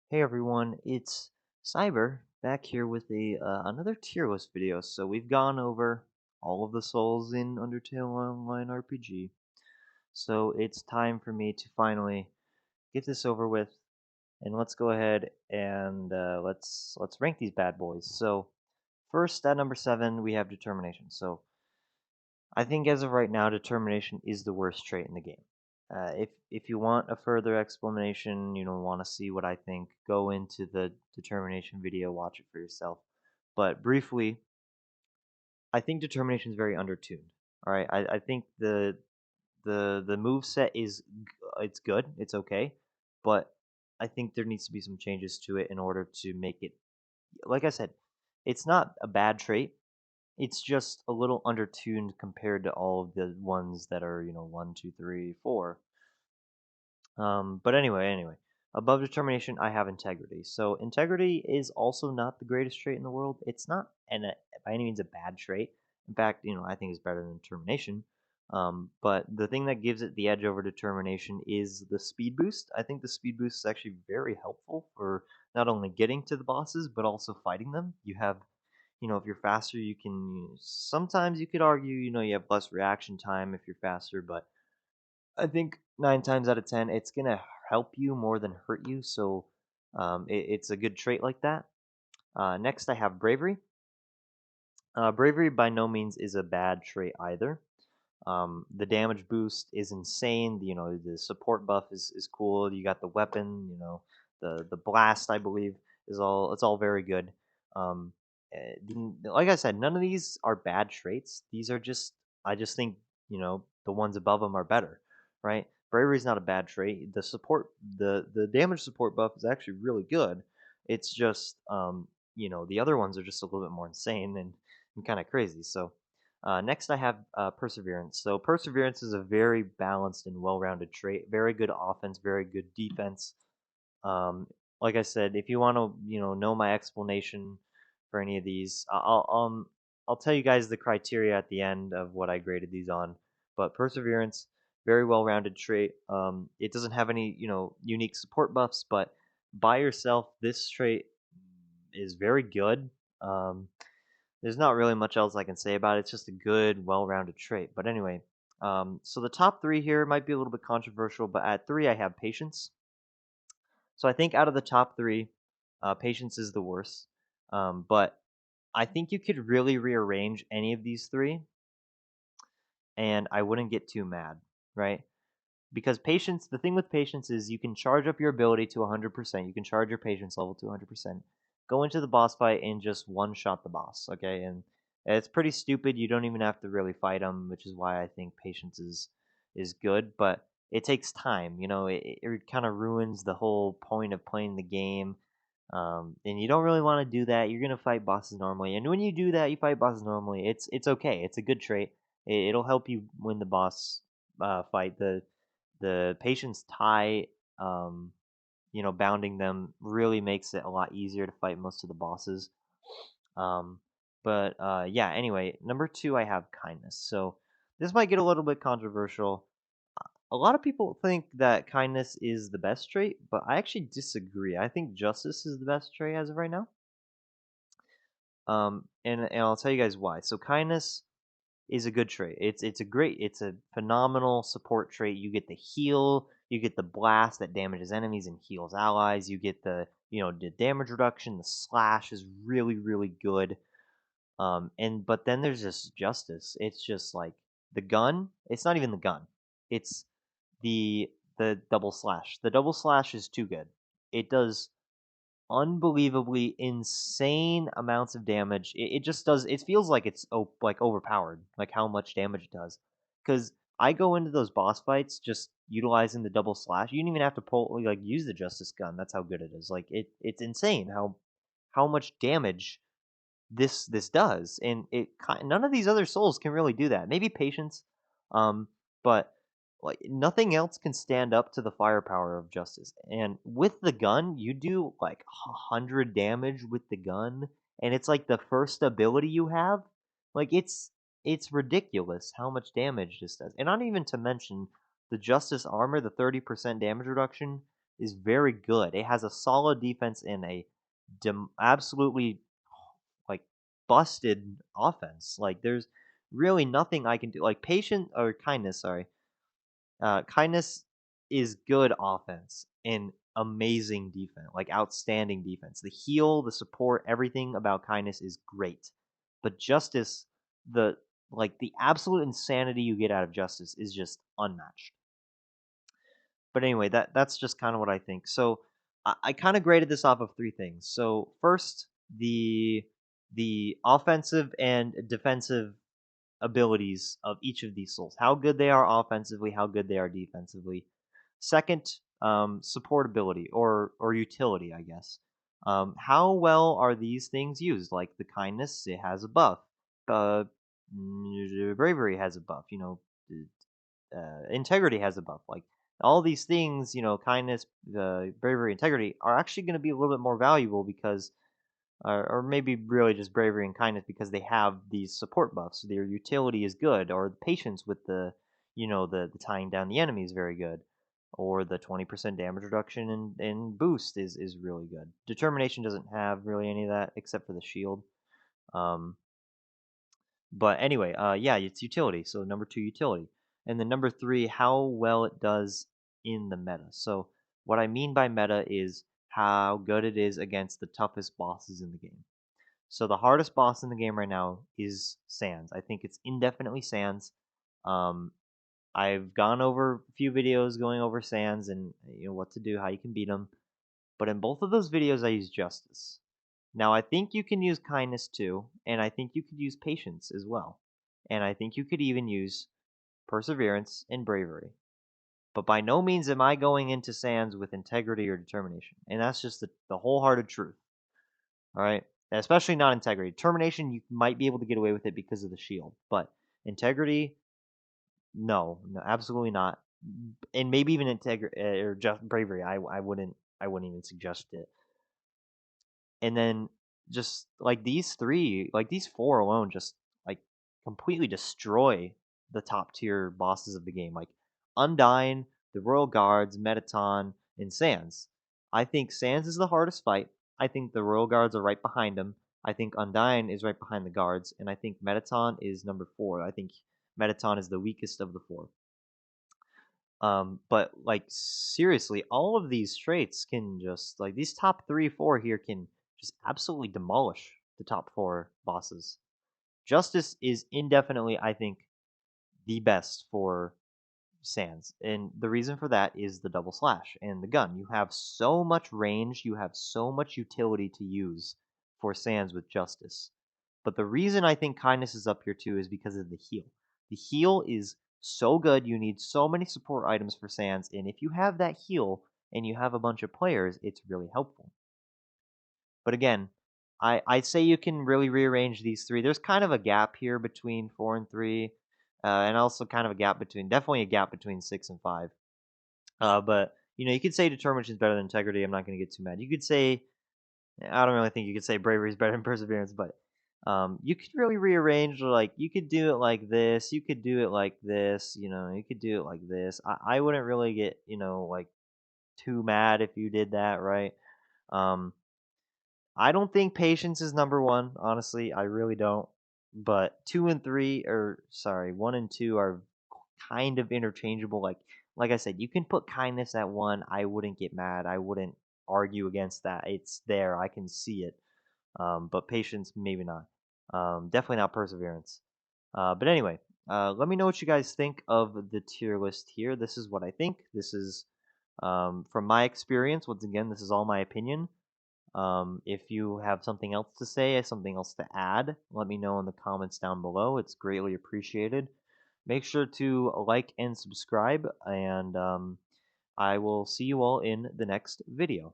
Hey everyone, it's Cyber back here with a another tier list video. So we've gone over all of the souls in Undertale Online RPG. So it's time for me to finally get this over with, and let's go ahead and let's rank these bad boys. So first at number 7 we have Determination. So I think as of right now, determination is the worst trait in the game. If you want a further explanation, want to see what I think, go into the determination video, watch it for yourself. But briefly, I think determination is very undertuned. All right, I think the move set it's good, it's okay, but I think there needs to be some changes to it in order to make it. Like I said, it's not a bad trait, it's just a little undertuned compared to all of the ones that are, one, two, three, four. But anyway, above determination, I have integrity. So integrity is also not the greatest trait in the world. It's not by any means a bad trait. In fact, I think it's better than determination. But the thing that gives it the edge over determination is the speed boost. I think the speed boost is actually very helpful for not only getting to the bosses but also fighting them. You have if you're faster, you can sometimes you could argue, you have less reaction time if you're faster, but I think 9 times out of 10, it's gonna help you more than hurt you. So it's a good trait like that. Next, I have bravery. Bravery by no means is a bad trait either. The damage boost is insane. The support buff is cool. You got the weapon. The blast, I believe, it's all very good. Um, like I said, none of these are bad traits. These are just I just think the ones above them are better, right? Bravery is not a bad trait. The damage support buff is actually really good. It's just the other ones are just a little bit more insane and kind of crazy. So next, I have perseverance. So perseverance is a very balanced and well-rounded trait. Very good offense, very good defense. Um, like I said, if you want to, know my explanation for any of these, I'll tell you guys the criteria at the end of what I graded these on. But perseverance, very well-rounded trait. It doesn't have any, unique support buffs, but by yourself, this trait is very good. Um, there's not really much else I can say about it. It's just a good, well-rounded trait. But anyway, so the top three here might be a little bit controversial, but at three I have patience. So I think out of the top three, patience is the worst. But I think you could really rearrange any of these three, and I wouldn't get too mad, right? Because patience, the thing with patience is you can charge up your ability to 100%. You can charge your patience level to 100%. Go into the boss fight and just one shot the boss, okay? And it's pretty stupid. You don't even have to really fight them, which is why I think patience is good. But it takes time. It kind of ruins the whole point of playing the game. And you don't really want to do that. You're gonna fight bosses normally, and when you do that, you fight bosses normally. It's okay. It's a good trait. It'll help you win the boss fight. The patience tie, um, bounding them really makes it a lot easier to fight most of the bosses. Um, but yeah, anyway, number two, I have kindness. So this might get a little bit controversial. A lot of people think that kindness is the best trait, but I actually disagree. I think justice is the best trait as of right now. And I'll tell you guys why. So kindness is a good trait. It's a phenomenal support trait. You get the heal, you get the blast that damages enemies and heals allies. You get the damage reduction. The slash is really good. And but then there's just justice. It's just like the gun. It's not even the gun. It's the double slash. The double slash is too good. It does unbelievably insane amounts of damage. It just does. It feels like it's like overpowered, like how much damage it does. Because I go into those boss fights just utilizing the double slash. You don't even have to pull like use the justice gun. That's how good it is. Like it's insane how much damage this does, and none of these other souls can really do that. Maybe patience, but like nothing else can stand up to the firepower of justice. And with the gun, you do like 100 damage with the gun, and it's like the first ability you have. Like it's ridiculous how much damage this does, and not even to mention the justice armor, the 30% damage reduction. is very good. It has a solid defense and a absolutely like busted offense. Like there's really nothing I can do. Like patient or kindness, sorry. Kindness is good offense and amazing defense, like outstanding defense. The heal, the support, everything about kindness is great. But justice, the the absolute insanity you get out of justice is just unmatched. But anyway, that's just kind of what I think. So I kind of graded this off of three things. So first, the offensive and defensive abilities of each of these souls. How good they are offensively, how good they are defensively. Second, support ability or utility, I guess. How well are these things used? Like the kindness, it has a buff. Uh, bravery has a buff. Integrity has a buff. Like all these things, kindness, bravery, integrity are actually going to be a little bit more valuable because or maybe really just bravery and kindness because they have these support buffs. Their utility is good, or the patience with the tying down the enemy is very good, or the 20% damage reduction and boost is really good. Determination doesn't have really any of that except for the shield. Um, but anyway, yeah, it's utility. So number two, utility, and then number three, how well it does in the meta. So what I mean by meta is how good it is against the toughest bosses in the game. So the hardest boss in the game right now is Sans. I think it's indefinitely Sans. Um, I've gone over a few videos going over Sans and what to do, how you can beat them. But in both of those videos, I use Justice. Now I think you can use Kindness too, and I think you could use Patience as well, and I think you could even use Perseverance and Bravery. But by no means am I going into Sans with integrity or determination, and that's just the wholehearted truth. All right. Especially not integrity. Determination, you might be able to get away with it because of the shield, but integrity, no, no, absolutely not. And maybe even integrity or just bravery, I wouldn't even suggest it. And then just like these three, like these four alone, just like completely destroy the top tier bosses of the game, like Undyne, the Royal Guards, Metaton, and Sans. I think Sans is the hardest fight. I think the Royal Guards are right behind him. I think Undyne is right behind the guards, and I think Metaton is number four. I think Metaton is the weakest of the four. But like seriously, all of these traits can just like these top three, four here can just absolutely demolish the top four bosses. Justice is indefinitely, I think, the best for Sans, and the reason for that is the double slash and the gun. You have so much range, you have so much utility to use for Sans with Justice. But the reason I think kindness is up here too is because of the heal. The heal is so good. You need so many support items for Sans, and if you have that heal and you have a bunch of players, it's really helpful. But again, I'd say you can really rearrange these three. There's kind of a gap here between four and three, and also kind of a gap between definitely a gap between six and five. But you could say determination is better than integrity. I'm not going to get too mad. You could say I don't really think you could say bravery is better than perseverance, but you could really rearrange. Like you could do it like this, you could do it like this. You could do it like this. I wouldn't really get like too mad if you did that, right? Um, I don't think patience is number one. Honestly, I really don't. But two and three, or sorry, one and two are kind of interchangeable. Like I said, you can put kindness at one. I wouldn't get mad. I wouldn't argue against that. It's there. I can see it. But patience, maybe not. Definitely not perseverance. But anyway, let me know what you guys think of the tier list here. This is what I think. This is from my experience. Once again, this is all my opinion. If you have something else to say, something else to add, let me know in the comments down below. It's greatly appreciated. Make sure to like and subscribe, and I will see you all in the next video.